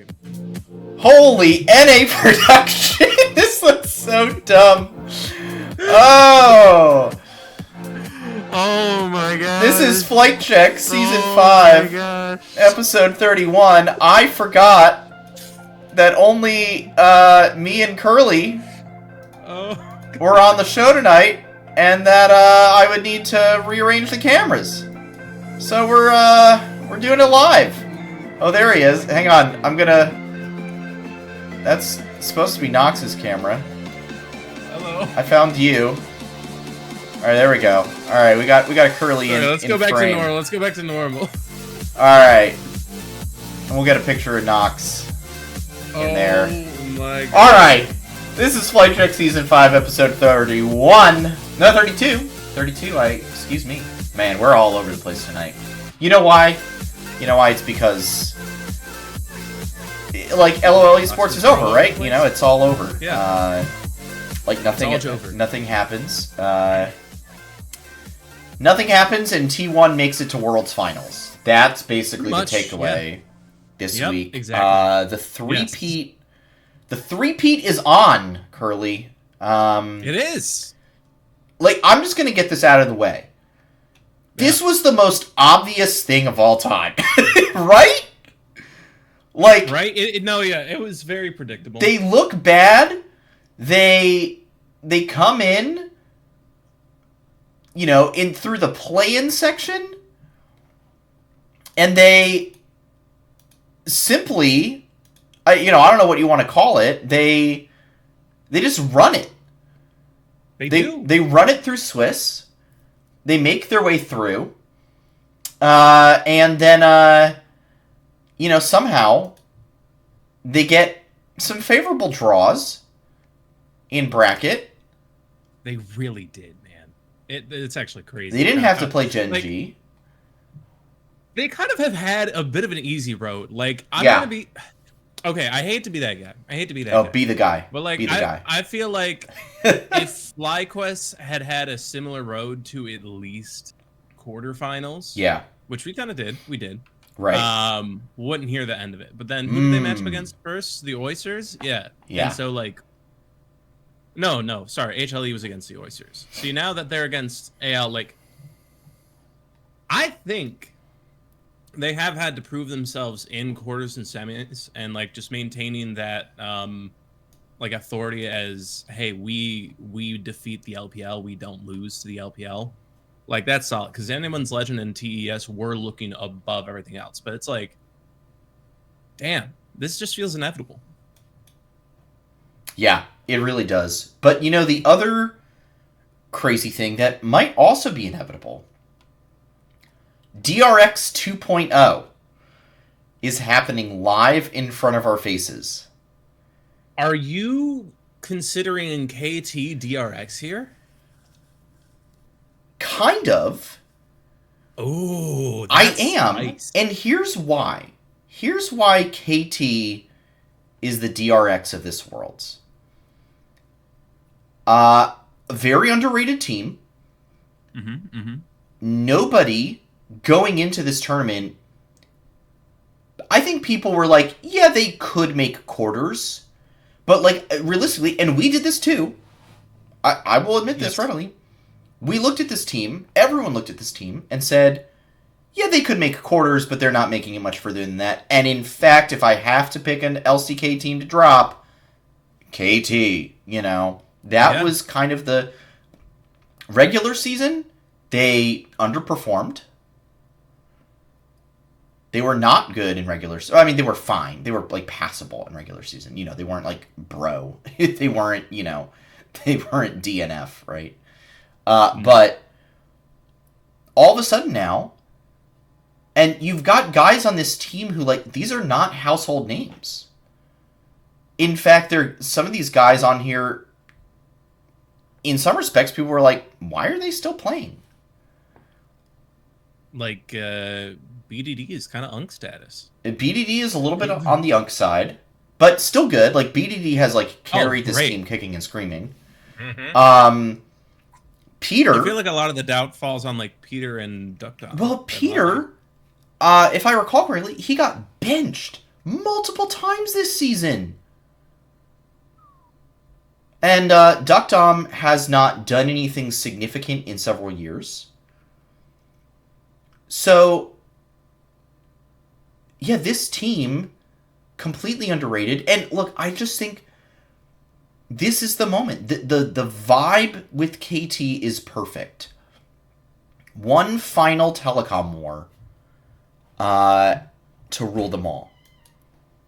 screen. Holy NA production! This looks so dumb. Oh! Oh my god. This is Flight Check, Season 5, Episode 31. I forgot that only me and Curly were on the show tonight, and that I would need to rearrange the cameras. So we're doing it live. Oh, there he is. Hang on, I'm gonna... That's supposed to be Nox's camera. Hello. I found you. Alright, there we go. Alright, we got a Curly in Let's go back frame. to normal. Let's go back to normal. Alright. And we'll get a picture of Nox in there. Oh my god. Alright. This is Flight Check Season 5, Episode 31. No, 32. 32, excuse me. Man, we're all over the place tonight. You know why? You know why? It's because... Like, LOL Esports is over, right? You know, it's all over. Yeah. Like, nothing happens. Nothing happens, and T1 makes it to Worlds Finals. That's basically the takeaway this week. Exactly. The three-peat... Yes. The three-peat is on, Curly. It is. Like, I'm just gonna get this out of the way. This was the most obvious thing of all time. Right? Like... Right? It was very predictable. They look bad. They come in, you know, through the play-in section, and they simply, I don't know what you want to call it. They just run it. They run it through Swiss. They make their way through, and then somehow they get some favorable draws in bracket. They really did, man. It's actually crazy. They didn't have to play Gen G. They kind of have had a bit of an easy road. Like, I'm gonna be... Okay, I hate to be that guy. Oh, be the guy. But, like, I feel like if FlyQuest had a similar road to at least quarterfinals... Yeah. Which we kind of did. We did. Right. Wouldn't hear the end of it. But then, who did they match up against first? The Oysters? Yeah. Yeah. And so, like... No, sorry. HLE was against the Oysters. See, now that they're against AL, like... I think they have had to prove themselves in quarters and semis, and, like, just maintaining that, like, authority as, hey, we defeat the LPL, we don't lose to the LPL. Like, that's solid, because Anyone's Legend and TES were looking above everything else. But it's like, damn, this just feels inevitable. Yeah, it really does. But, the other crazy thing that might also be inevitable, DRX 2.0 is happening live in front of our faces. Are you considering KT DRX here? Kind of. Oh, I am. Nice. And here's why. Here's why KT is the DRX of this Worlds. A very underrated team. Nobody going into this tournament, I think people were like, yeah, they could make quarters. But, like, realistically, and we did this too. I will admit this readily. We looked at this team, everyone looked at this team, and said, yeah, they could make quarters, but they're not making it much further than that. And in fact, if I have to pick an LCK team to drop, KT, that was kind of the regular season. They underperformed. They were not good in regular season. I mean, they were fine. They were, like, passable in regular season. They weren't, like, bro. They weren't, they weren't DNF, right? But all of a sudden now, and you've got guys on this team who, like, these are not household names. In fact, some of these guys on here, in some respects, people were like, why are they still playing? Like, BDD is kind of UNC status. BDD is a little bit on the UNC side, but still good. Like, BDD has, like, carried this team kicking and screaming. Peter... I feel like a lot of the doubt falls on, like, Peter and Duck Dog. Well, Peter, if I recall correctly, he got benched multiple times this season. And Duck Dom has not done anything significant in several years. So, yeah, this team, completely underrated. And look, I just think this is the moment. The vibe with KT is perfect. One final telecom war to rule them all.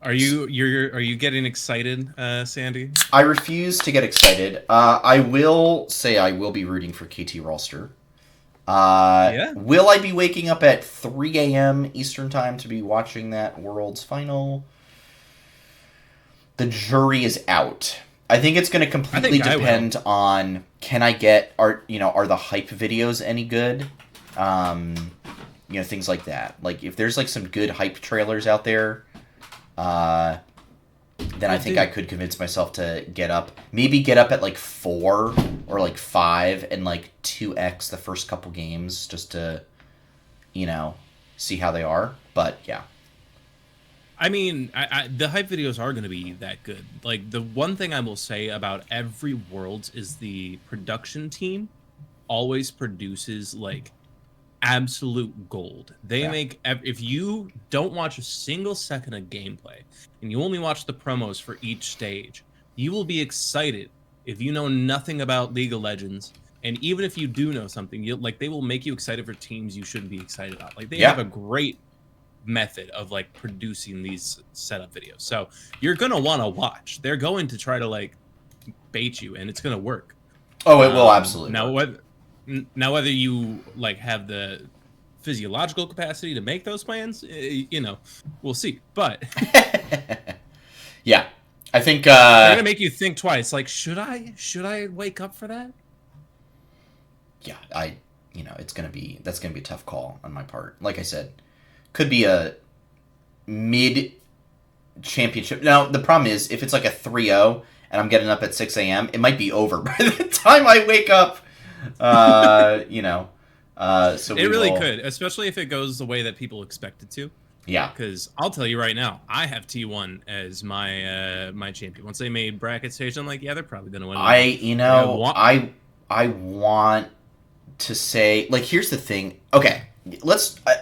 Are you getting excited, Sandy? I refuse to get excited. I will say I will be rooting for KT Rolster. Yeah. Will I be waking up at 3 a.m. Eastern Time to be watching that World's Final? The jury is out. I think it's going to completely depend on are the hype videos any good? Things like that. Like if there's like some good hype trailers out there, then I think I could convince myself to get up. Maybe get up at like 4 or like 5 and like 2x the first couple games just to, see how they are. But yeah. I mean, the hype videos are going to be that good. Like, the one thing I will say about every Worlds is the production team always produces, like, absolute gold. They make... If you don't watch a single second of gameplay, and you only watch the promos for each stage, you will be excited if you know nothing about League of Legends. And even if you do know something, they will make you excited for teams you shouldn't be excited about. Like, they have a great method of like producing these setup videos, so you're gonna want to watch. They're going to try to like bait you, and it's gonna work. Oh, it will absolutely work. Whether you like have the physiological capacity to make those plans, we'll see. But yeah, I think they're gonna make you think twice. Like, should I wake up for that? Yeah, that's gonna be a tough call on my part. Like I said, could be a mid-championship. Now, the problem is, if it's like a 3-0 and I'm getting up at 6 a.m., it might be over by the time I wake up. So it really could, especially if it goes the way that people expect it to. Yeah. Because I'll tell you right now, I have T1 as my my champion. Once they made bracket stage, I'm like, yeah, they're probably going to win. I want to say, like, here's the thing. Okay.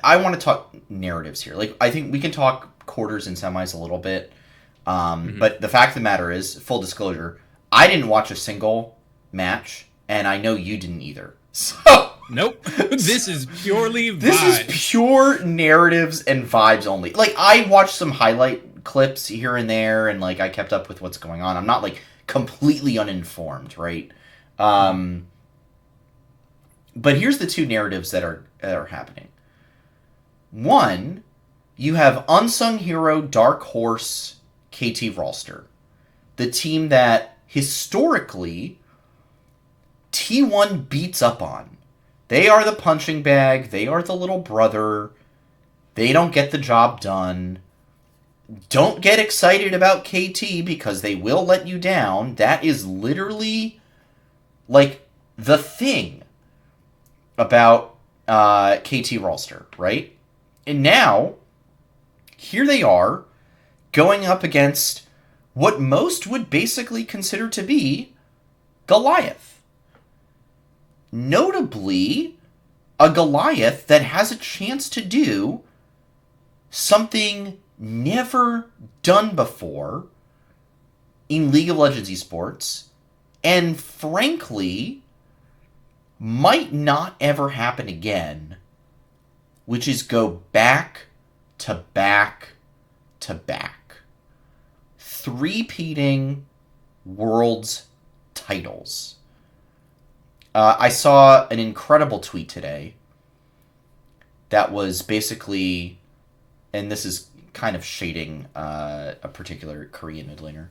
I want to talk narratives here. Like, I think we can talk quarters and semis a little bit. But the fact of the matter is, full disclosure, I didn't watch a single match, and I know you didn't either. So nope. This is purely vibes. This is pure narratives and vibes only. Like, I watched some highlight clips here and there, and like I kept up with what's going on. I'm not like completely uninformed, right? But here's the two narratives that are happening. One, you have unsung hero Dark Horse KT Rolster, the team that historically T1 beats up on. They are the punching bag. They are the little brother. They don't get the job done. Don't get excited about KT because they will let you down. That is literally like the thing about KT Rolster, right? And now, here they are, going up against what most would basically consider to be Goliath. Notably, a Goliath that has a chance to do something never done before in League of Legends esports, and frankly, might not ever happen again, which is go back to back to back. Three-peating Worlds titles. I saw an incredible tweet today that was basically, and this is kind of shading a particular Korean mid laner.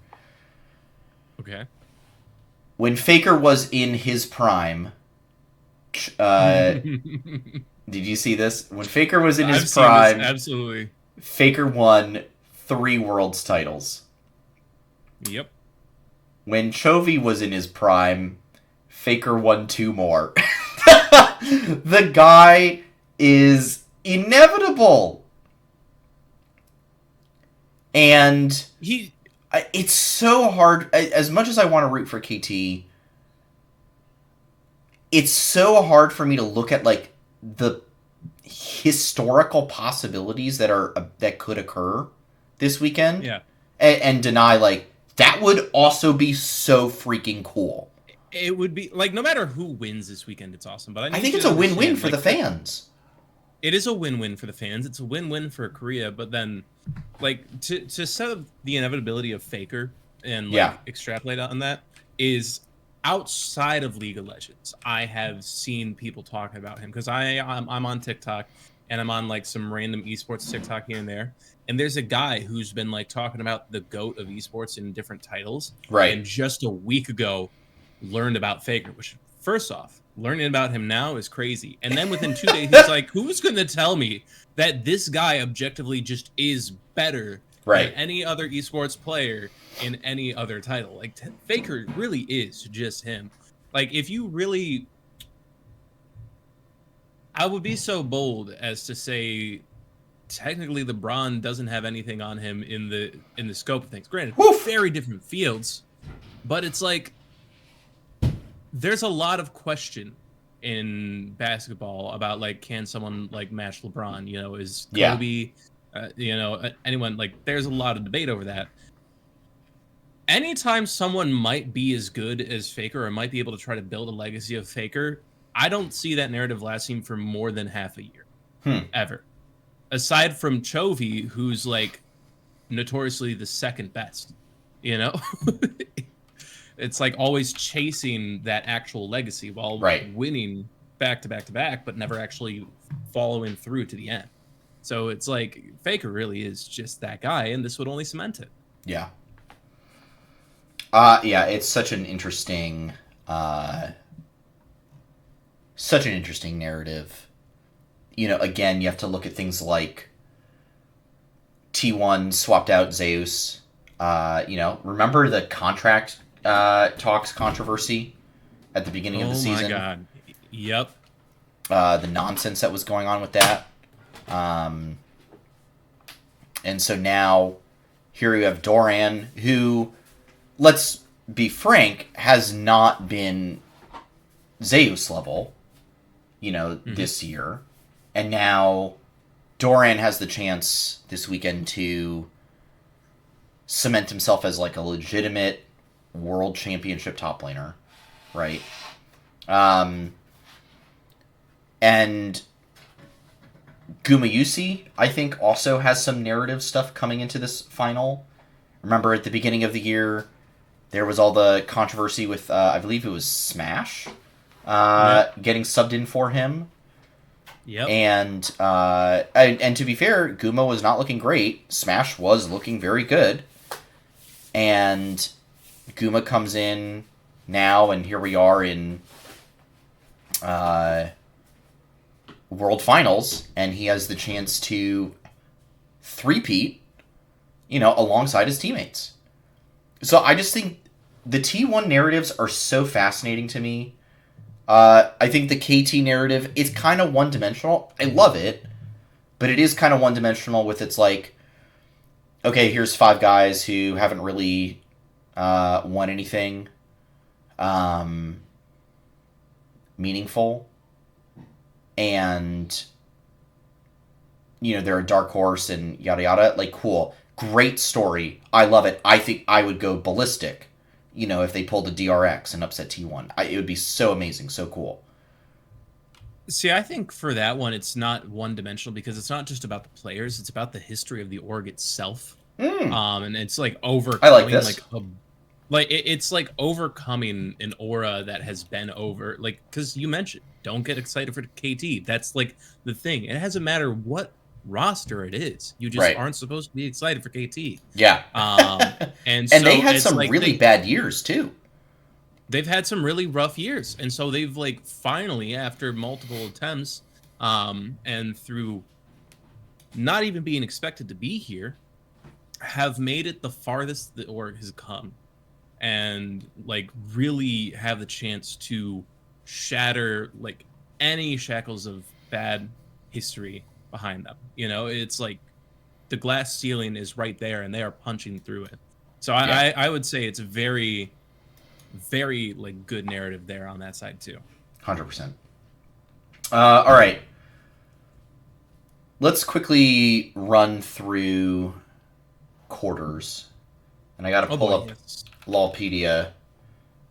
Okay. When Faker was in his prime, did you see this? When Faker was in his prime, absolutely. Faker won 3 Worlds titles. Yep. When Chovy was in his prime, Faker won 2 more. The guy is inevitable. And He it's so hard. As much as I want to root for KT, it's so hard for me to look at like the historical possibilities that could occur this weekend, yeah. and deny like that would also be so freaking cool. It would be like no matter who wins this weekend, it's awesome. But I I need think you it's to a win-win understand, for the like, fans. it is a win-win for the fans. It's a win-win for Korea. But then, like, to set up the inevitability of Faker and Yeah. like extrapolate on that is outside of League of Legends. I have seen people talking about him because I'm on TikTok and I'm on like some random esports TikTok here and there. And there's a guy who's been like talking about the GOAT of esports in different titles. Right. And just a week ago, learned about Faker, which first off, learning about him now is crazy. And then within 2 days, he's like, who's going to tell me that this guy objectively just is better than Right. any other esports player in any other title? Like, Faker really is just him. Like, if you really... I would be so bold as to say technically LeBron doesn't have anything on him in the scope of things. Granted, Woof. very different fields, but it's like there's a lot of question in basketball about like can someone like match LeBron? You know, is Kobe, anyone like? There's a lot of debate over that. Anytime someone might be as good as Faker or might be able to try to build a legacy of Faker, I don't see that narrative lasting for more than half a year, ever. Aside from Chovy, who's like notoriously the second best, you know. It's like always chasing that actual legacy while winning back to back to back, but never actually following through to the end. So it's like Faker really is just that guy, and this would only cement it. Yeah. Yeah, it's such an interesting narrative. You know, again, you have to look at things like T1 swapped out Zeus. Remember the contract talks controversy at the beginning of the season? Oh my god. Yep. The nonsense that was going on with that. And so now here you have Doran, who, let's be frank, has not been Zeus level, this year. And now Doran has the chance this weekend to cement himself as like a legitimate world championship top laner, right? And Gumayusi, I think, also has some narrative stuff coming into this final. Remember at the beginning of the year, there was all the controversy with, I believe it was Smash, getting subbed in for him. Yep. And to be fair, Guma was not looking great. Smash was looking very good. And Guma comes in now, and here we are in World Finals, and he has the chance to three-peat, alongside his teammates. So I just think the T1 narratives are so fascinating to me. I think the KT narrative is kind of one-dimensional. I love it, but it is kind of one-dimensional with its like, okay, here's 5 guys who haven't really won anything meaningful. And, they're a dark horse and yada yada. Like, cool. Great story. I love it. I think I would go ballistic, if they pulled a DRX and upset T1. It would be so amazing, so cool. See, I think for that one, it's not one-dimensional because it's not just about the players; it's about the history of the org itself. And it's like overcoming, I like this. It's like overcoming an aura that has been over, like, because you mentioned don't get excited for KT. That's like the thing. It doesn't matter what roster it is; you just aren't supposed to be excited for KT. Yeah. And they had some really bad years too. They've had some really rough years, and so they've like finally, after multiple attempts, and through not even being expected to be here, have made it the farthest the org has come, and like really have the chance to shatter like any shackles of bad history behind them. It's like the glass ceiling is right there, and they are punching through it. So Yeah. I would say it's a very, very like good narrative there on that side too. 100%. All right. Let's quickly run through quarters. And I got to Oh pull boy, up yes, LOLpedia.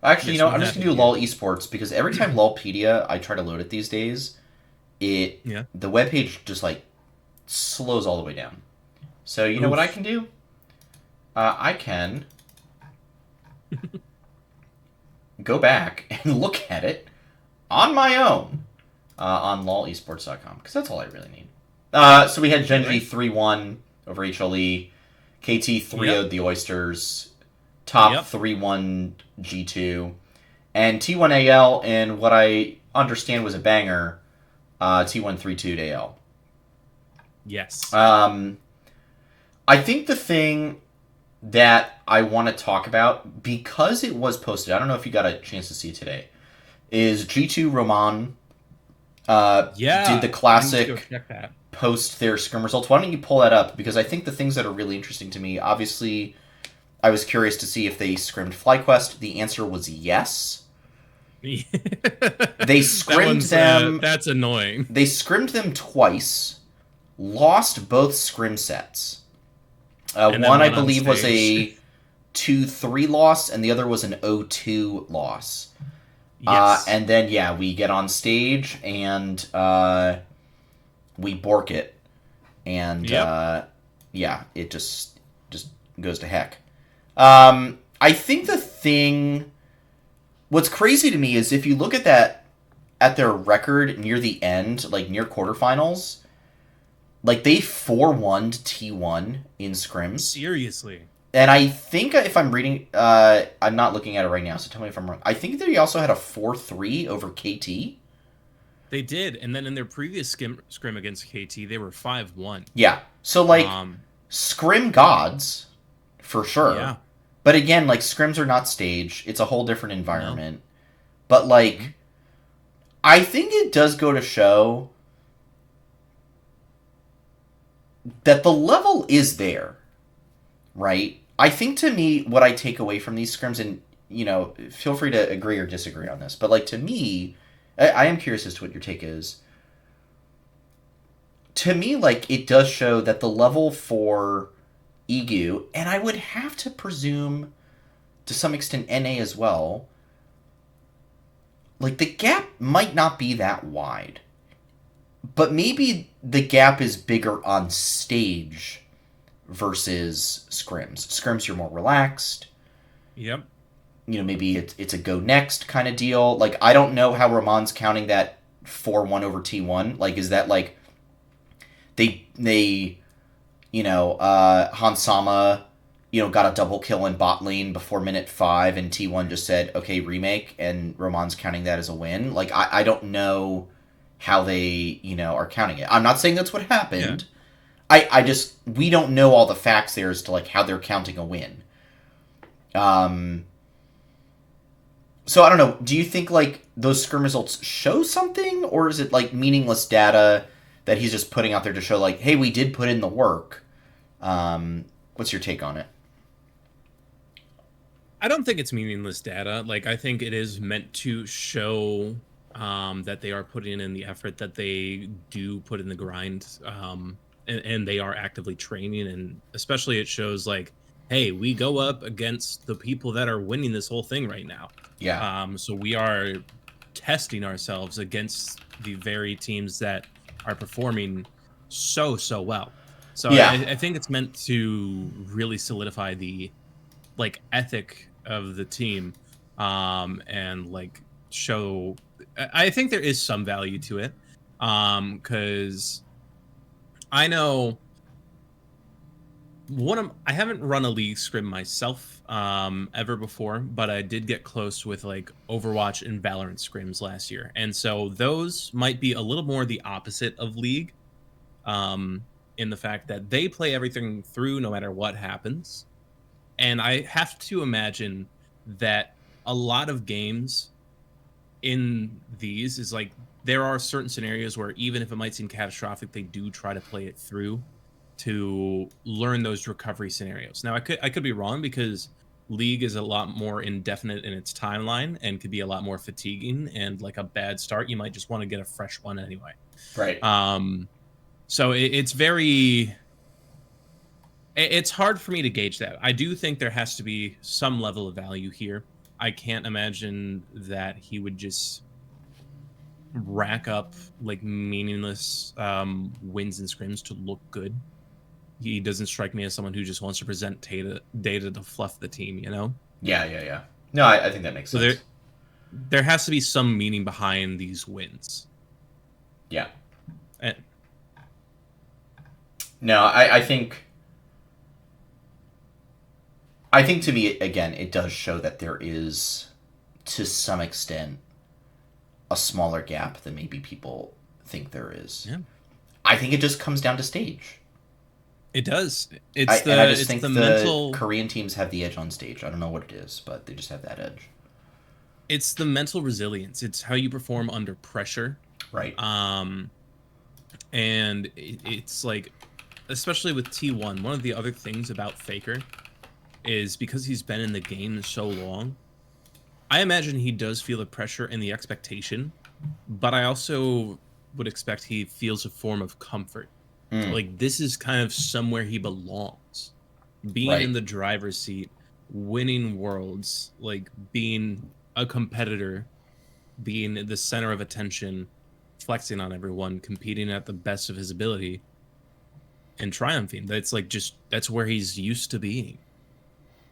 Actually, yes, we I'm have just it going to do here. LOL esports because every time LOLpedia, I try to load it these days, Yeah. the webpage just like slows all the way down. So you know what I Oof. can do? I can go back and look at it on my own on lolesports.com because that's all I really need. So we had Yeah. Genji Right. 3-1 over HLE, KT 3 Yep. 0'd the Oysters, Top Yep. 3-1 G2, and T1AL in what I understand was a banger, T1 3-2 AL. Yes. I think the thing that I want to talk about, because it was posted, I don't know if you got a chance to see it today, is G2 Roman did the Yeah. I need to go classic check that. post their scrim results. Why don't you pull that up? Because I think the things that are really interesting to me, obviously, I was curious to see if they scrimmed FlyQuest. The answer was yes. They That scrimmed one's them. that's annoying. They scrimmed them twice, lost both scrim sets. And then One, I one on believe, was stage. a 2-3 loss, and the other was an 0-2 loss. Yes. And then, yeah, we get on stage and we bork it. And, Yep. yeah, it just goes to heck. I think the thing... What's crazy to me is if you look at that, at their record near the end, like near quarterfinals, like they 4-1 T1 in scrims. Seriously. And I think if I'm reading, I'm not looking at it right now, so tell me if I'm wrong. I think they also had a 4-3 over KT. They did, and then in their previous scrim against KT, they were 5-1. Yeah. So, like, Um, scrim gods, for sure. yeah, But again, like, scrims are not stage. It's a whole different no, environment. But, mm-mm. like, I think it does go to show that the level is there, right? I think to me, what I take away from these scrims, and, you know, feel free to agree or disagree on this, but, like, to me, I am curious as to what your take is. To me, like, it does show that the level for EGU, and I would have to presume to some extent NA as well, like, the gap might not be that wide. But maybe the gap is bigger on stage versus scrims. Scrims, you're more relaxed. Yep. You know, maybe it's a go next kind of deal. Like, I don't know how Ramon's counting that 4-1 over T1. Like, is that like they Hansama, got a double kill in bot lane before minute 5 and T1 just said, okay, remake, and Ramon's counting that as a win? Like, I don't know how they, are counting it. I'm not saying that's what Yeah. happened. I just, we don't know all the facts there as to, like, how they're counting a win. So I don't know. Do you think, like, those scrim results show something, or is it, like, meaningless data that he's just putting out there to show, like, hey, we did put in the work? What's your take on it? I don't think it's meaningless data. Like, I think it is meant to show that they are putting in the effort, that they do put in the grind, and they are actively training. And especially it shows, like, hey, we go up against the people that are winning this whole thing right now. Yeah. So we are testing ourselves against the very teams that are performing so well. So Yeah. I think it's meant to really solidify the like ethic of the team, and like show. I think there is some value to it, because I know I haven't run a league scrim myself ever before, but I did get close with like Overwatch and Valorant scrims last year, and so those might be a little more the opposite of league, in the fact that they play everything through no matter what happens. And I have to imagine that a lot of games in these is like there are certain scenarios where even if it might seem catastrophic, they do try to play it through. to learn those recovery scenarios. Now, I could be wrong because League is a lot more indefinite in its timeline and could be a lot more fatiguing. And like a bad start, you might just want to get a fresh one anyway. Right. So it's very. It's hard for me to gauge that. I do think there has to be some level of value here. I can't imagine that he would just rack up like meaningless wins and scrims to look good. He doesn't strike me as someone who just wants to present data to fluff the team, you know? Yeah. No, I think that makes sense. There has to be some meaning behind these wins. Yeah. And, no, I think to me, again, it does show that there is, to some extent, a smaller gap than maybe people think there is. Yeah. I think it just comes down to stage. It does. I just think the mental Korean teams have the edge on stage. I don't know what it is, but they just have that edge. It's the mental resilience. It's how you perform under pressure. Right. And it's like, especially with T1, one of the other things about Faker is because he's been in the game so long, I imagine he does feel the pressure and the expectation, but I also would expect he feels a form of comfort. Like, this is kind of somewhere he belongs. Being in the driver's seat, winning worlds, like being a competitor, being the center of attention, flexing on everyone, competing at the best of his ability, and triumphing. That's like that's where he's used to being.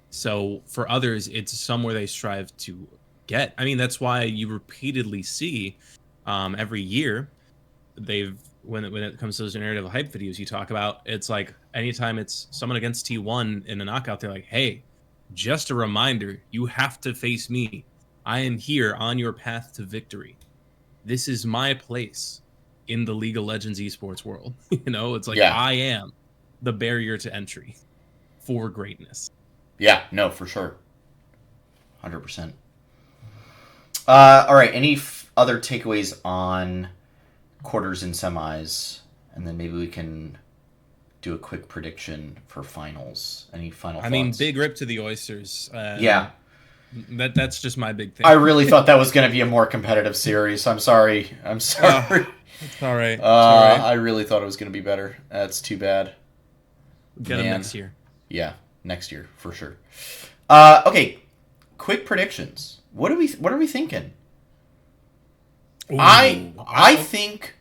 So for others, it's somewhere they strive to get. I mean, that's why you repeatedly see every year when it comes to those narrative hype videos you talk about, it's like anytime it's someone against T1 in a knockout, they're like, hey, just a reminder, you have to face me. I am here on your path to victory. This is my place in the League of Legends esports world. You know, it's like, I am the barrier to entry for greatness. Yeah, no, for sure. 100%. All right, any other takeaways on quarters and semis, and then maybe we can do a quick prediction for finals. Any final thoughts? I mean, big rip to the Oysters. Yeah. That's just my big thing. I really thought that was going to be a more competitive series. I'm sorry. It's all right. It's all right. I really thought it was going to be better. That's too bad. Get them next year. Yeah, next year for sure. Okay, quick predictions. What are we thinking? Ooh, I think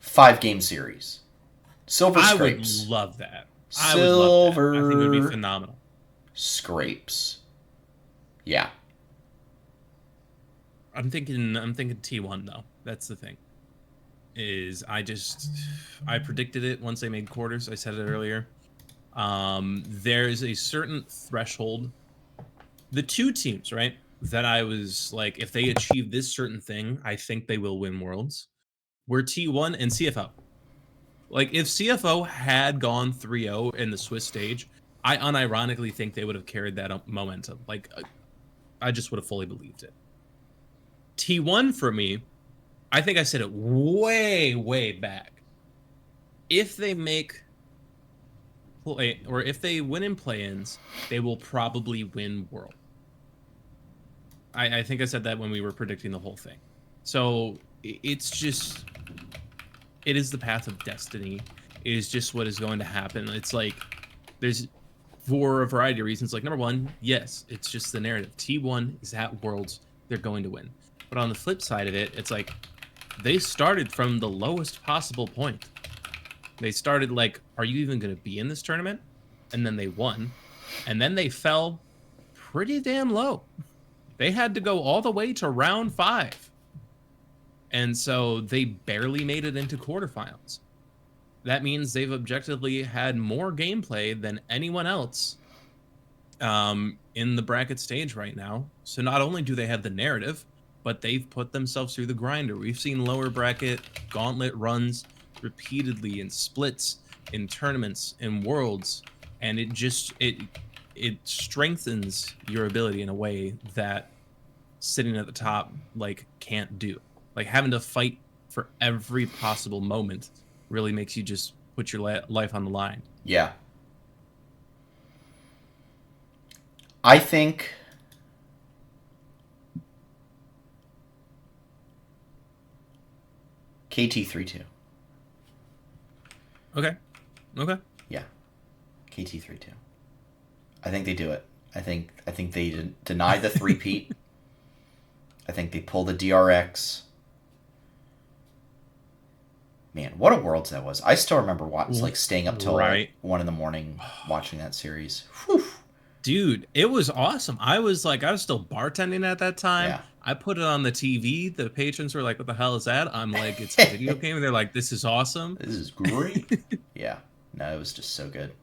5-game series. Silver Scrapes. I would love that. Silver. I think it would be phenomenal. Scrapes. Yeah. I'm thinking T1 though. That's the thing. I predicted it once they made quarters. I said it earlier. There's a certain threshold. The two teams, right? That I was like, if they achieve this certain thing, I think they will win Worlds. Were T1 and CFO. Like, if CFO had gone 3-0 in the Swiss stage, I unironically think they would have carried that momentum. Like, I just would have fully believed it. T1 for me, I think I said it way, way back. If they make play, or if they win in play-ins, they will probably win World. I think I said that when we were predicting the whole thing. So it's just, it is the path of destiny. It is just what is going to happen. It's like, there's, for a variety of reasons, like number one, yes, it's just the narrative. T1 is at Worlds, they're going to win. But on the flip side of it, it's like, they started from the lowest possible point. They started like, are you even going to be in this tournament? And then they won. And then they fell pretty damn low. They had to go all the way to round 5. And so they barely made it into quarterfinals. That means they've objectively had more gameplay than anyone else in the bracket stage right now. So not only do they have the narrative, but they've put themselves through the grinder. We've seen lower bracket gauntlet runs repeatedly in splits, in tournaments, in worlds, and it just it strengthens your ability in a way that sitting at the top like can't do. Like having to fight for every possible moment really makes you just put your life on the line. Yeah. I think KT32. Okay. Okay. Yeah. KT32. I think they do it. I think they deny the three-peat. I think they pull the DRX. Man, what a Worlds that was. I still remember like staying up till Right. 1 in the morning watching that series. Whew. Dude, it was awesome. I was still bartending at that time. Yeah. I put it on the TV. The patrons were like, "What the hell is that?" I'm like, "It's a video game." And they're like, "This is awesome." This is great. Yeah. No, it was just so good.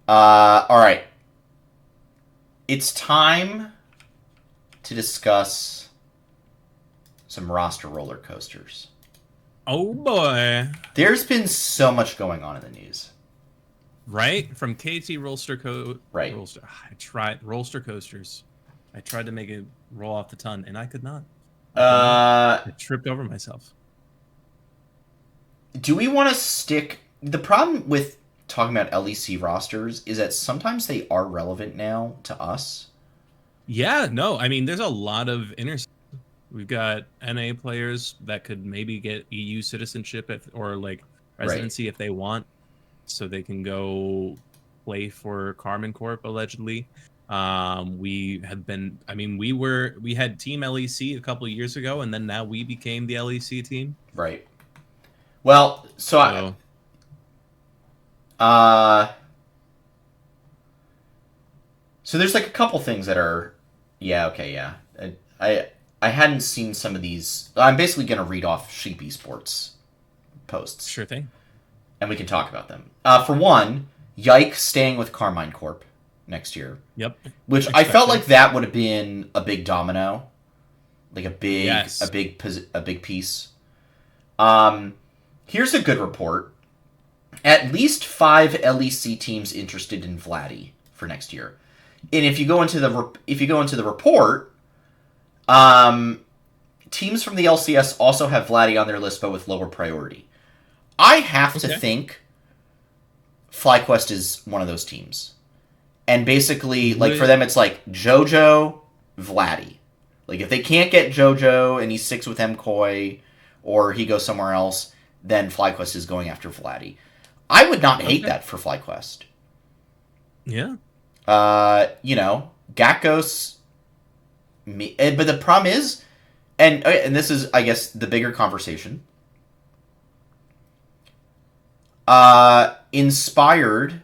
All right. It's time to discuss some roster roller coasters. Oh boy. There's been so much going on in the news. Right? From KT Right. I tried Rollster Coasters. I tried to make it roll off the tongue, and I could not. I tripped over myself. Do we want to stick... The problem with talking about LEC rosters is that sometimes they are relevant now to us. Yeah, no, I mean, there's a lot of We've got NA players that could maybe get EU citizenship or like residency if they want, so they can go play for Carmen Corp allegedly. We have been, I mean, we had Team LEC a couple of years ago, and then now we became the LEC team. Right. Well, so there's like a couple things that are, yeah. I hadn't seen some of these. I'm basically going to read off Sheep Esports posts. Sure thing. And we can talk about them. For one, Yike staying with Carmine Corp next year. Yep. Which I felt like that would have been a big domino, like a big piece. Here's a good report. At least 5 LEC teams interested in Vladdy for next year. And if you go into the report, teams from the LCS also have Vladdy on their list, but with lower priority. I have to think FlyQuest is one of those teams. And basically, like, for them, it's like JoJo, Vladdy. Like, if they can't get JoJo and he sticks with MCoy or he goes somewhere else, then FlyQuest is going after Vladdy. I would not hate that for FlyQuest. Yeah. Gakos... But the problem is, and this is, I guess, the bigger conversation. Inspired,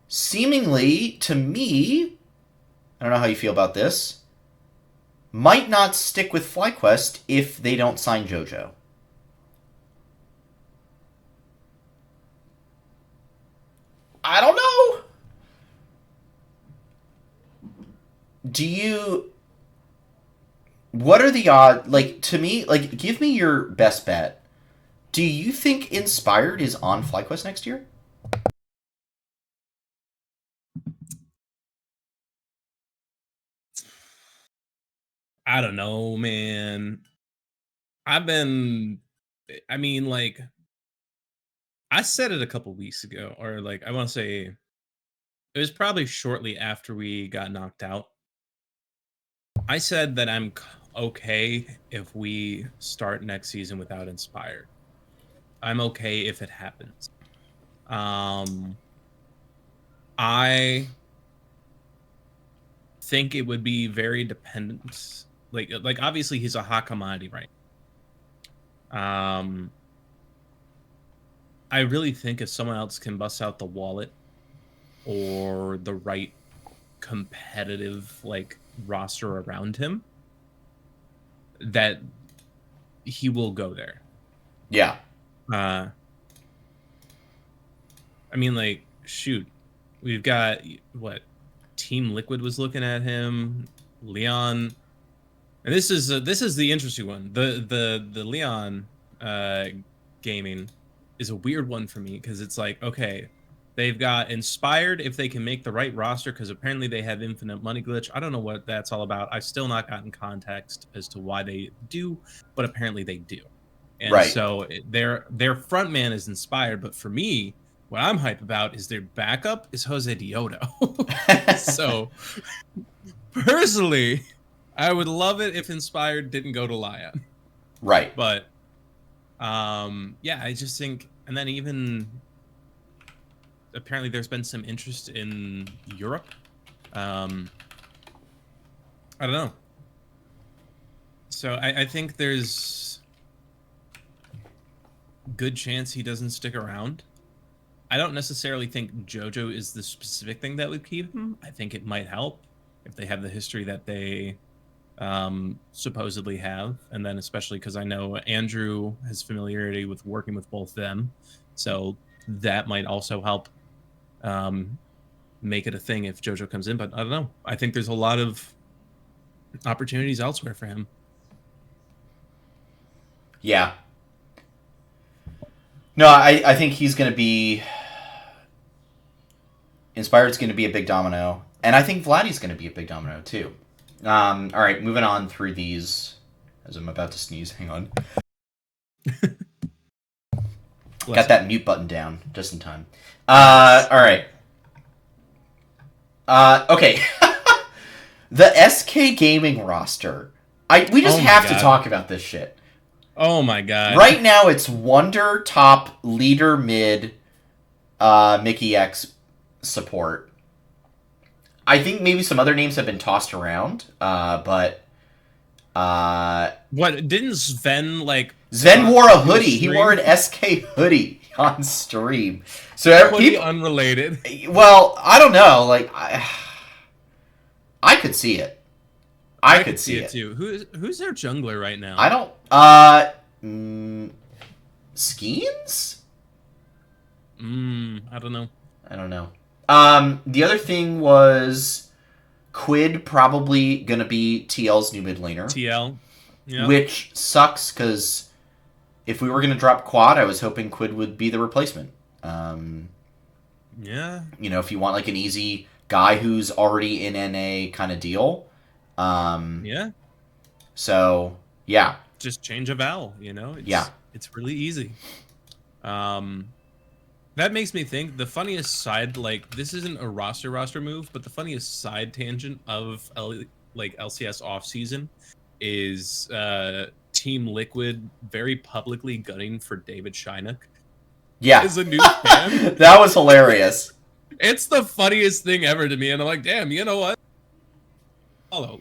seemingly, to me, I don't know how you feel about this, might not stick with FlyQuest if they don't sign JoJo. I don't know. What are the odds? Like, to me, like, give me your best bet. Do you think Inspired is on FlyQuest next year? I don't know, man. I mean, like, I said it a couple weeks ago, or like, I want to say it was probably shortly after we got knocked out. I said that I'm okay if we start next season without Inspired. I'm okay if it happens. I think it would be very dependent. Like obviously he's a hot commodity right now. I really think if someone else can bust out the wallet or the right competitive like roster around him, that he will go there. Yeah. I mean, like, shoot, we've got what Team Liquid was looking at him, Leon, and this is the interesting one. The Leon gaming is a weird one for me because it's like, okay, they've got Inspired if they can make the right roster because apparently they have infinite money glitch. I don't know what that's all about. I've still not gotten context as to why they do, but apparently they do. And so their front man is Inspired, but for me, what I'm hype about is their backup is Jose Dioto. So, personally, I would love it if Inspired didn't go to Lion. Right. But, yeah, I just think, and then even apparently there's been some interest in Europe. I don't know. So I think there's good chance he doesn't stick around. I don't necessarily think JoJo is the specific thing that would keep him. I think it might help if they have the history that they supposedly have, and then especially because I know Andrew has familiarity with working with both them, so that might also help make it a thing if JoJo comes in. But I don't know. I think there's a lot of opportunities elsewhere for him. Yeah. No, I think he's going to be... Inspired's going to be a big domino. And I think Vladdy's going to be a big domino, too. All right, moving on through these... As I'm about to sneeze, hang on. Got that mute button down just in time. All right. Okay. The SK Gaming roster. We just have to talk about this shit. Oh my god. Right now it's Wonder, top, leader, mid, Mickey X support. I think maybe some other names have been tossed around, but... What, didn't Sven, like... Sven wore a hoodie. He wore an SK hoodie on stream. So people... unrelated. Well, I don't know. Like, I could see it. I could see it too. Who's their jungler right now? I don't. Skeens? I don't know. I don't know. The other thing was Quid probably gonna be TL's new mid laner. TL. Yeah. Which sucks because if we were gonna drop Quad, I was hoping Quid would be the replacement. Yeah. You know, if you want like an easy guy who's already in NA kind of deal. Yeah. So, yeah. Just change a vowel, you know? It's really easy. That makes me think the funniest side, like, this isn't a roster move, but the funniest side tangent of LCS offseason is Team Liquid very publicly gunning for David Shynock. Yeah. As a new fan. That was hilarious. It's the funniest thing ever to me, and I'm like, damn, you know what?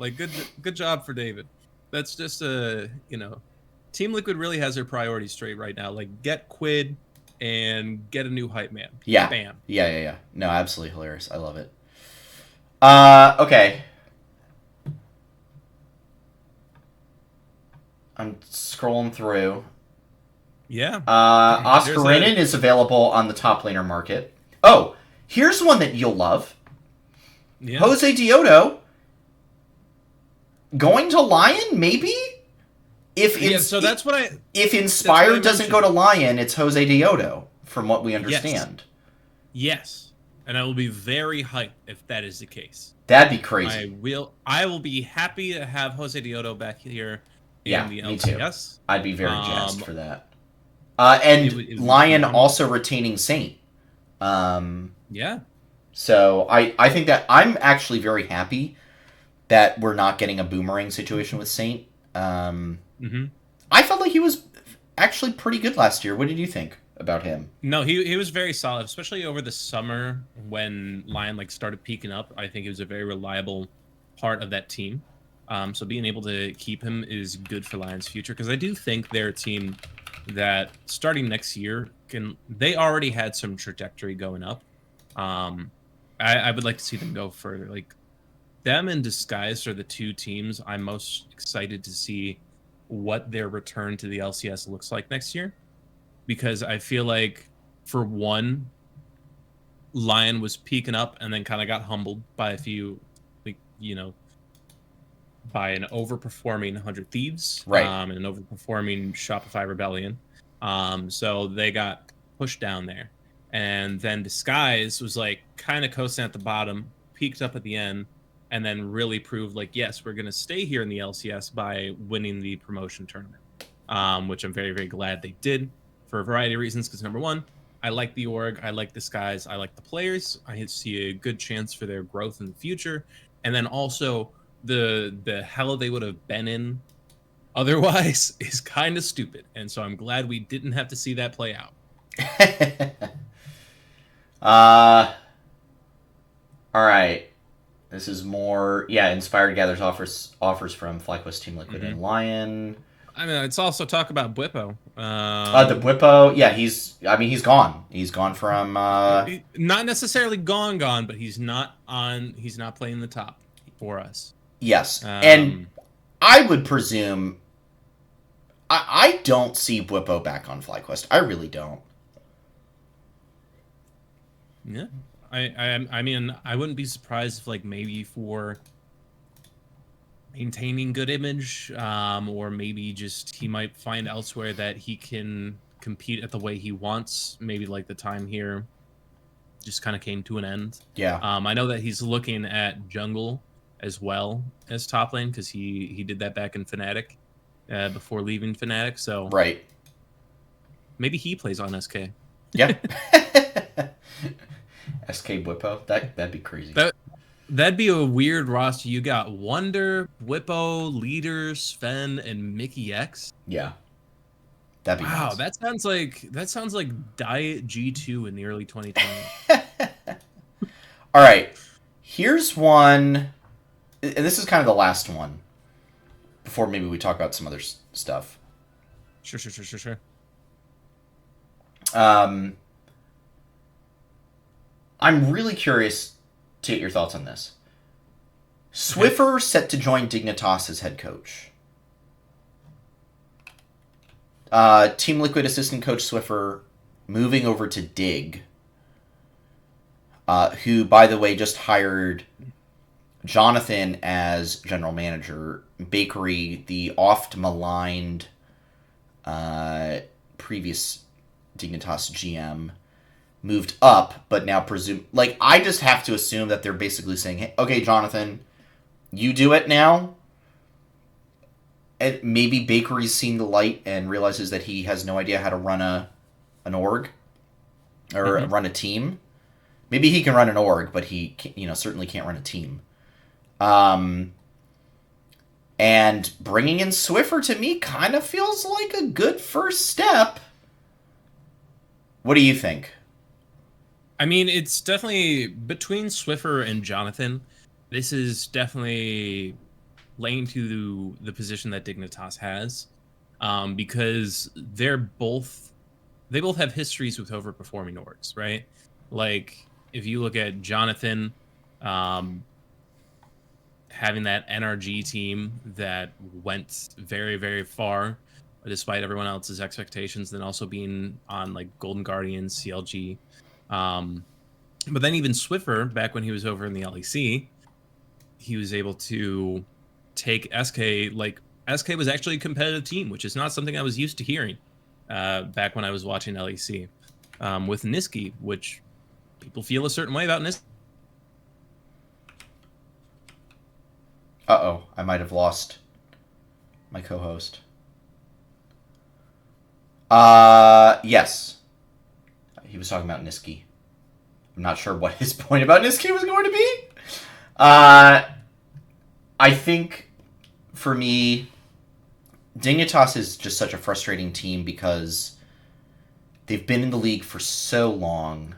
Like, good job for David. That's just Team Liquid really has their priorities straight right now. Like, get Quid and get a new hype man. Yeah. Bam. Yeah. No, absolutely hilarious. I love it. Okay. I'm scrolling through. Yeah. Oscarinin is available on the top laner market. Oh, here's one that you'll love. Yeah. Jose Dioto going to Lion, maybe? So that's what I... If Inspired doesn't go to Lion, it's Jose Dioto, from what we understand. Yes. And I will be very hyped if that is the case. That'd be crazy. I will be happy to have Jose Dioto back here in the LCS. Me too. I'd be very jazzed for that. And Lion also retaining Saint. Yeah. So I think that I'm actually very happy that we're not getting a boomerang situation with Saint. I felt like he was actually pretty good last year. What did you think about him? No, he was very solid, especially over the summer when Lion started peaking up. I think he was a very reliable part of that team. So being able to keep him is good for Lion's future, because I do think they're a team that starting next year they already had some trajectory going up. I would like to see them go further. Like, them and Disguised are the two teams I'm most excited to see what their return to the LCS looks like next year. Because I feel like, for one, Lion was peaking up and then kind of got humbled by a few, by an overperforming 100 Thieves, right, and an overperforming Shopify Rebellion. So they got pushed down there. And then Disguise was kind of coasting at the bottom, peaked up at the end, and then really proved yes, we're going to stay here in the LCS by winning the promotion tournament, which I'm very, very glad they did for a variety of reasons. Because number one, I like the org. I like this guys. I like the players. I see a good chance for their growth in the future. And then also the hell they would have been in otherwise is kind of stupid. And so I'm glad we didn't have to see that play out. All right. This is more, Inspired gathers offers from FlyQuest, Team Liquid, and Lion. I mean, it's also talk about Bwippo. The Bwippo, he's gone. He's gone from not necessarily gone, but he's not playing the top for us. Yes, and I would presume I don't see Bwippo back on FlyQuest. I really don't. Yeah. I mean, I wouldn't be surprised if, like, maybe for maintaining good image, or maybe just he might find elsewhere that he can compete at the way he wants. Maybe, like, the time here just kind of came to an end. Yeah. I know that he's looking at jungle as well as top lane because he did that back in Fnatic before leaving Fnatic. So right. Maybe he plays on SK. Yeah. SK Bwippo? That'd be crazy. That'd be a weird roster. You got Wonder, Bwippo, Leader, Sven, and Mickey X. Yeah. That'd be nice. That sounds like Diet G2 in the early 2020s. All right. Here's one, and this is kind of the last one before maybe we talk about some other stuff. Sure. I'm really curious to get your thoughts on this. Swiffer set to join Dignitas as head coach. Team Liquid assistant coach Swiffer moving over to Dig, who, by the way, just hired Jonathan as general manager. Bakery, the oft-maligned previous Dignitas GM, moved up, but now I just have to assume that they're basically saying, hey, okay, Jonathan, you do it now. And maybe Bakery's seen the light and realizes that he has no idea how to run an org or run a team. Maybe he can run an org, but he certainly can't run a team. And bringing in Swiffer to me kind of feels like a good first step. What do you think? I mean, it's definitely between Swiffer and Jonathan. This is definitely laying to the position that Dignitas has, because they both have histories with overperforming orgs, right? Like, if you look at Jonathan, having that NRG team that went very, very far despite everyone else's expectations, then also being on like Golden Guardians, CLG. But then even Swiffer, back when he was over in the LEC, he was able to take SK. Like, SK was actually a competitive team, which is not something I was used to hearing back when I was watching LEC. With Niski, which people feel a certain way about Niski. Uh-oh, I might have lost my co-host. Yes. He was talking about Niski. I'm not sure what his point about Niski was going to be. I think, for me, Dignitas is just such a frustrating team because they've been in the league for so long.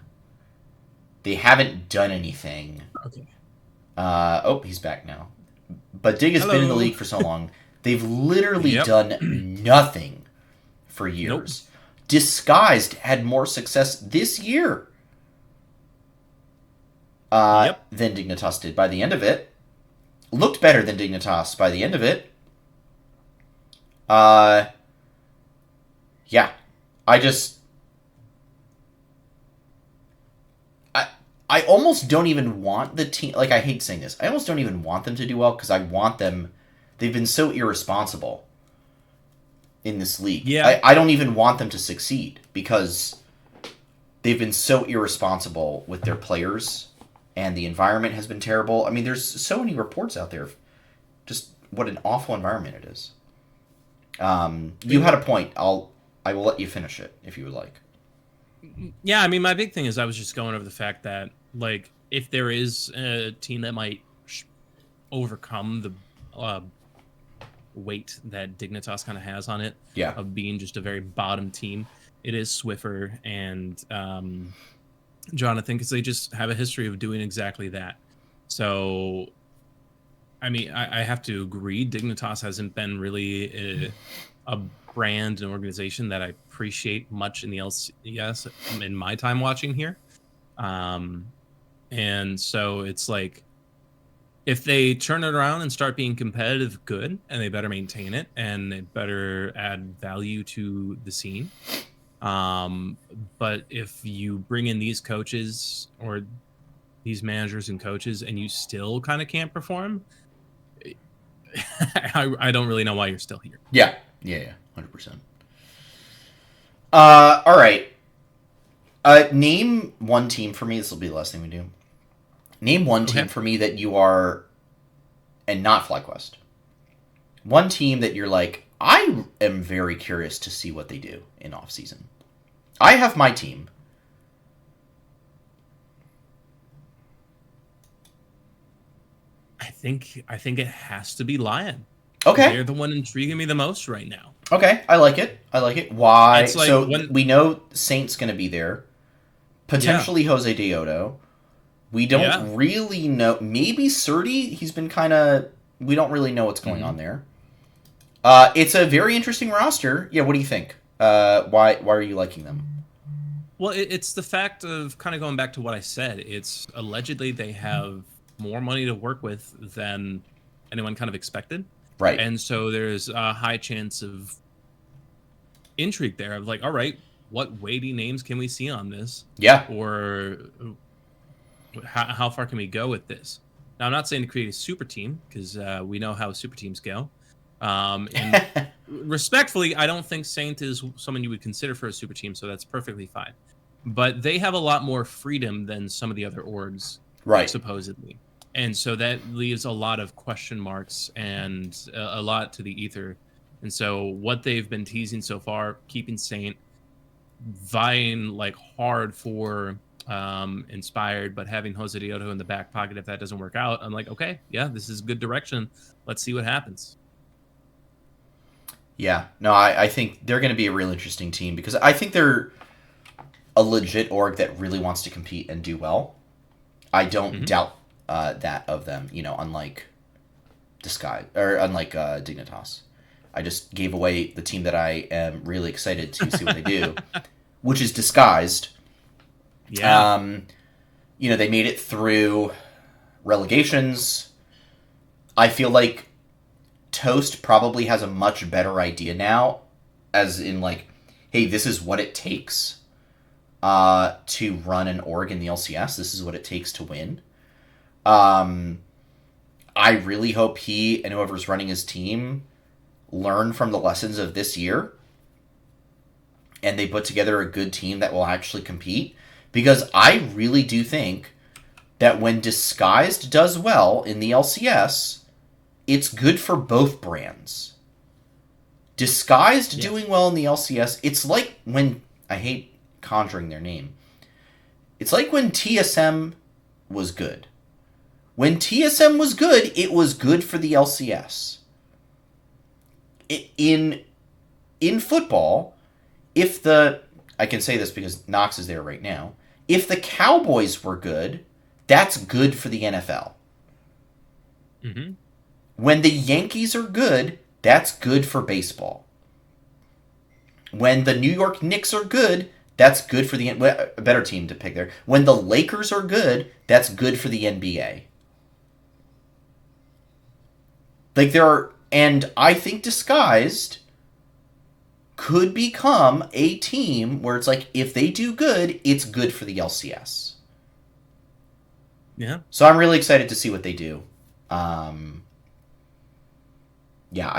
They haven't done anything. Okay. He's back now. But Dig has been in the league for so long. They've literally done nothing for years. Nope. Disguised had more success this year than Dignitas did by the end of it. Looked better than Dignitas by the end of it. I almost don't even want the team... Like, I hate saying this. I almost don't even want them to do well because I want them... They've been so irresponsible in this league. Yeah. I don't even want them to succeed because they've been so irresponsible with their players and the environment has been terrible. I mean, there's so many reports out there of just what an awful environment it is. You had a point. I will let you finish it if you would like. Yeah, I mean, my big thing is I was just going over the fact that, like, if there is a team that might overcome the uh, weight that Dignitas kind of has on it Yeah. of being just a very bottom team, it is Swiffer and Jonathan, because they just have a history of doing exactly that. So, I mean, I have to agree, Dignitas hasn't been really a brand and organization that I appreciate much in the LCS in my time watching here. Um, and so it's like, if they turn it around and start being competitive, good, and they better maintain it and they better add value to the scene. Um, but if you bring in these coaches or these managers and coaches and you still kind of can't perform, I don't really know why you're still here. Yeah. Yeah. 100%. All right. Name one team for me. This will be the last thing we do. Name one team Okay. for me that you are, and not FlyQuest. One team that you're like, I am very curious to see what they do in off season. I have my team. I think it has to be Lion. Okay. They're the one intriguing me the most right now. Okay. I like it. I like it. Why? It's like So when we know Saint's going to be there. yeah, Potentially Jose Deodo. We yeah. don't really know. Maybe Surdy. He's been kind of. We don't really know what's going on there. It's a very interesting roster. Yeah. What do you think? Why are you liking them? Well, it's the fact of kind of going back to what I said. It's allegedly they have more money to work with than anyone kind of expected. Right. And so there's a high chance of intrigue there of like, all right, what weighty names can we see on this? Yeah. Or how far can we go with this? Now, I'm not saying to create a super team because we know how super teams go. And respectfully, I don't think Saint is someone you would consider for a super team, so that's perfectly fine. But they have a lot more freedom than some of the other orgs, Right. supposedly. And so that leaves a lot of question marks and a lot to the ether. And so what they've been teasing so far, keeping Saint vying like hard for inspired, but having Jose Dioto in the back pocket if that doesn't work out, I'm like, okay, yeah, this is good direction. Let's see what happens. Yeah. No, I think they're going to be a real interesting team because I think they're a legit org that really wants to compete and do well. I don't doubt that of them. Unlike Dignitas. I just gave away the team that I am really excited to see what they do, which is Disguised. Yeah. They made it through relegations. I feel like Toast probably has a much better idea now, as in like, hey, this is what it takes to run an org in the LCS. This is what it takes to win. I really hope he and whoever's running his team learn from the lessons of this year and they put together a good team that will actually compete. Because I really do think that when Disguised does well in the LCS, it's good for both brands. Disguised doing well in the LCS, it's like when, I hate conjuring their name, it's like when TSM was good. When TSM was good, it was good for the LCS. In football, I can say this because Knox is there right now, if the Cowboys were good, that's good for the NFL. Mm-hmm. When the Yankees are good, that's good for baseball. When the New York Knicks are good, that's good for a better team to pick there. When the Lakers are good, that's good for the NBA. And I think Disguised could become a team where it's like, if they do good, it's good for the LCS. Yeah. So I'm really excited to see what they do. I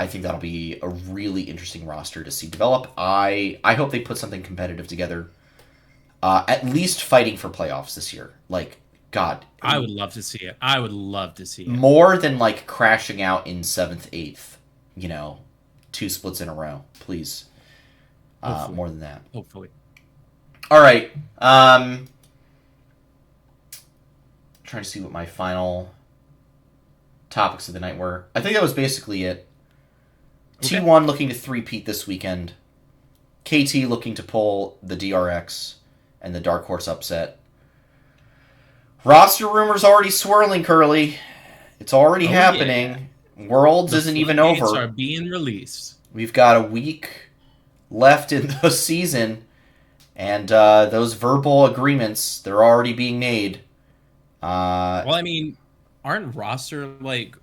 think that'll be a really interesting roster to see develop. I hope they put something competitive together. At least fighting for playoffs this year. Like, God. I would love to see it. I would love to see it. More than like crashing out in 7th, 8th. 2 splits in a row. Please. More than that. Hopefully. All right. Trying to see what my final topics of the night were. I think that was basically it. Okay. T1 looking to three-peat this weekend. KT looking to pull the DRX and the Dark Horse upset. Roster rumors already swirling, Curly. It's already happening. Yeah. Worlds the isn't even over. Are being released. We've got a week left in the season, and those verbal agreements, they're already being made. Well, I mean, aren't roster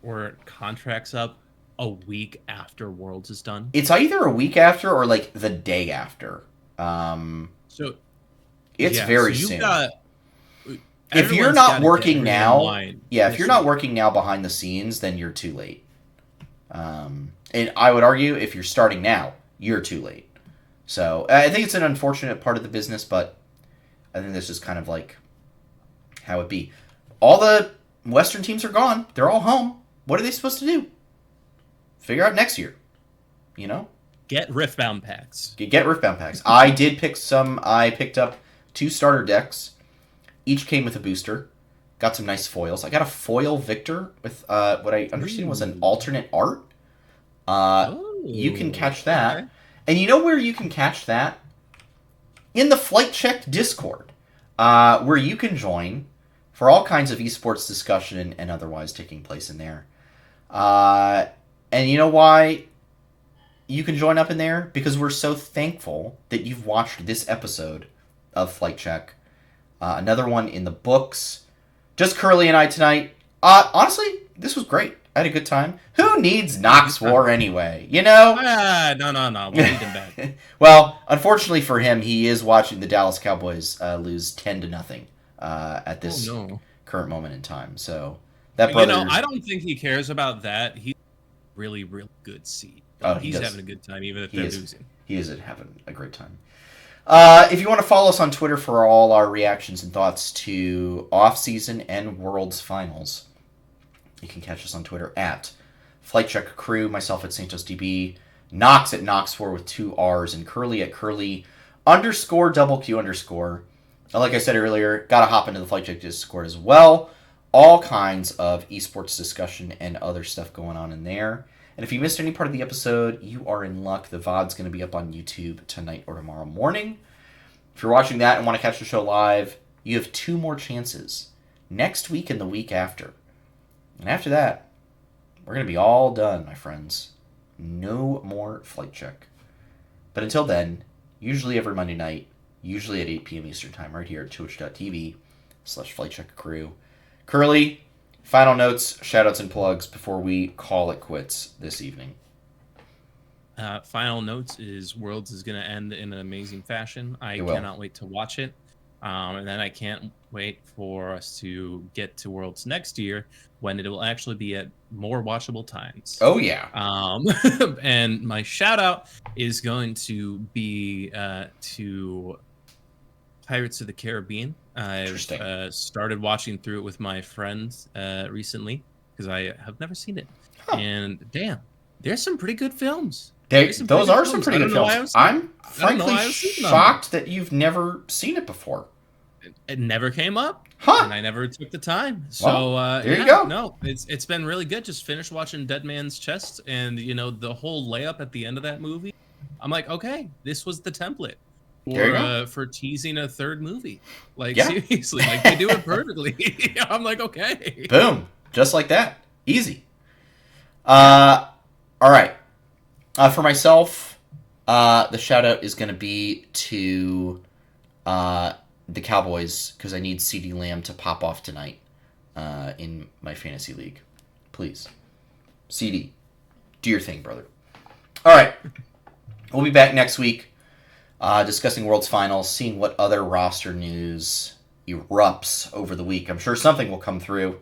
or contracts up a week after Worlds is done? It's either a week after or like the day after. So it's very soon. If you're not working now, if you're not working now behind the scenes, then you're too late. And I would argue if you're starting now, you're too late. So I think it's an unfortunate part of the business, but I think that's just kind of like how it be. All the Western teams are gone. They're all home. What are they supposed to do? Figure out next year. You know? Get Riftbound packs. Get Riftbound packs. I did pick some. I picked up 2 starter decks. Each came with a booster. Got some nice foils. I got a foil Victor with what I understand was an alternate art. You can catch that. Okay. And you know where you can catch that? In the Flight Check Discord, where you can join for all kinds of esports discussion and otherwise taking place in there. And you know why you can join up in there? Because we're so thankful that you've watched this episode of Flight Check. Another one in the books. Just Curly and I tonight. Honestly, this was great. I had a good time. Who needs Nox War anyway? You know? No. We'll need him back. Well, unfortunately for him, he is watching the Dallas Cowboys lose 10-0 at this current moment in time. So that brother, I don't think he cares about that. He's really, really good seed. He's having a good time, even if they're losing. He is having a great time. If you want to follow us on Twitter for all our reactions and thoughts to off-season and Worlds finals, you can catch us on Twitter at Flight Check Crew, myself at SantosDB, Nox at Nox4 with 2 R's, and Curly at Curly_Q_. Like I said earlier, gotta hop into the Flight Check Discord as well. All kinds of esports discussion and other stuff going on in there. And if you missed any part of the episode, you are in luck. The VOD's going to be up on YouTube tonight or tomorrow morning. If you're watching that and want to catch the show live, you have 2 more chances. Next week and the week after. And after that, we're going to be all done, my friends. No more Flight Check. But until then, usually every Monday night, usually at 8 p.m. Eastern Time, right here at twitch.tv/FlightCheckCrew. Curly, final notes, shoutouts, and plugs before we call it quits this evening. Final notes is Worlds is going to end in an amazing fashion. I cannot wait to watch it. And then I can't wait for us to get to Worlds next year when it will actually be at more watchable times. Oh, yeah. And my shout out is going to be to Pirates of the Caribbean. I've started watching through it with my friends recently because I have never seen it. Huh. And damn, there's some pretty good films. Those are some pretty good films. I'm frankly shocked that you've never seen it before. It never came up, and I never took the time. So there you go. No, it's been really good. Just finished watching Dead Man's Chest, and the whole layup at the end of that movie. I'm like, okay, this was the template for teasing a third movie. Seriously, they do it perfectly. I'm like, okay, boom, just like that, easy. All right. For myself, the shout out is going to be to the Cowboys because I need CeeDee Lamb to pop off tonight in my fantasy league. Please, CeeDee, do your thing, brother. All right, we'll be back next week discussing World's Finals, seeing what other roster news erupts over the week. I'm sure something will come through.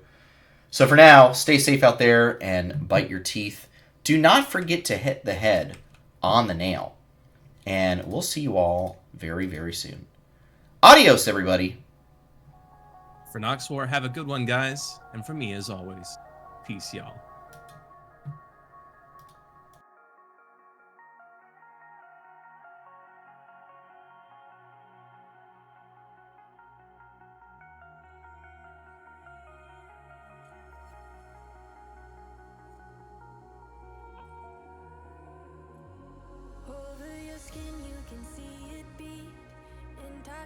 So for now, stay safe out there and bite your teeth. Do not forget to hit the head on the nail. And we'll see you all very, very soon. Adios, everybody. For Nox War, have a good one, guys. And for me, as always, peace, y'all.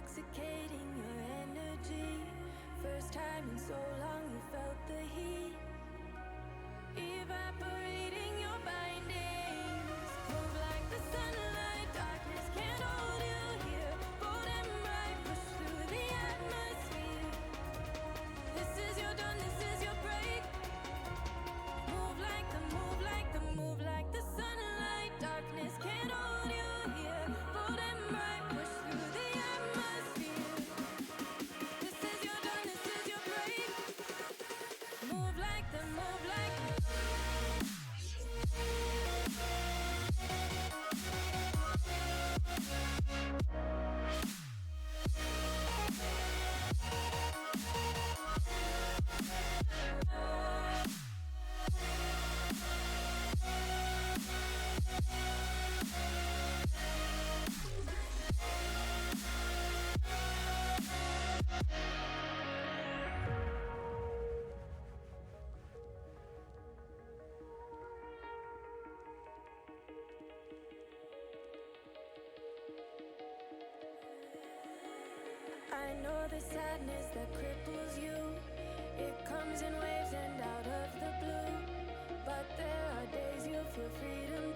intoxicating your energy. First time in so long you felt the heat evaporating your bindings. Move like the sunlight, darkness can't hold you here. Bold and bright, push through the atmosphere. This is your dawn, this is your break. Move like the sunlight, darkness can't hold you here. Bold and bright, push through the atmosphere. This is your dawn, this is your break. Move like the I know the sadness that cripples you. It comes in waves and out of the blue. But there are days you feel freedom